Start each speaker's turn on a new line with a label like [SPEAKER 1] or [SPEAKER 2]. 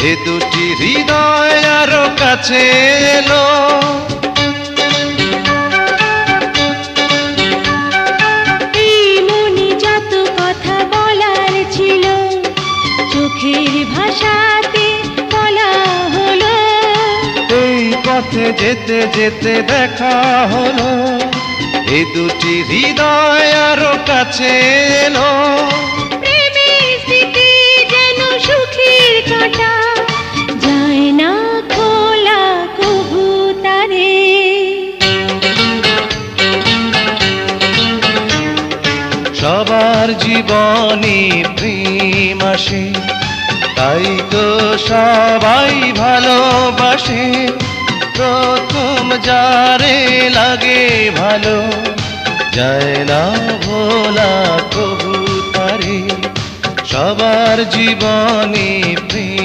[SPEAKER 1] এ দুটি হৃদয় আরো কাছে এলো।
[SPEAKER 2] এই মনে যত কথা বলার ছিল চোখের ভাষাতে বলা হলো।
[SPEAKER 1] এই পথে যেতে যেতে দেখা হলো, এ দুটি হৃদয় আরো কাছে এলো।
[SPEAKER 2] প্রেমের স্মৃতি যেন সুখের কাঁটা, যায় না খোলা কভু তারে।
[SPEAKER 1] সবার জীবনে প্রেম আসে, তাই তো সবাই ভালোবাসে। প্রথম যারে লাগে ভালো, যায় না ভোলা কবু তারে। সবার জীবনে প্রেম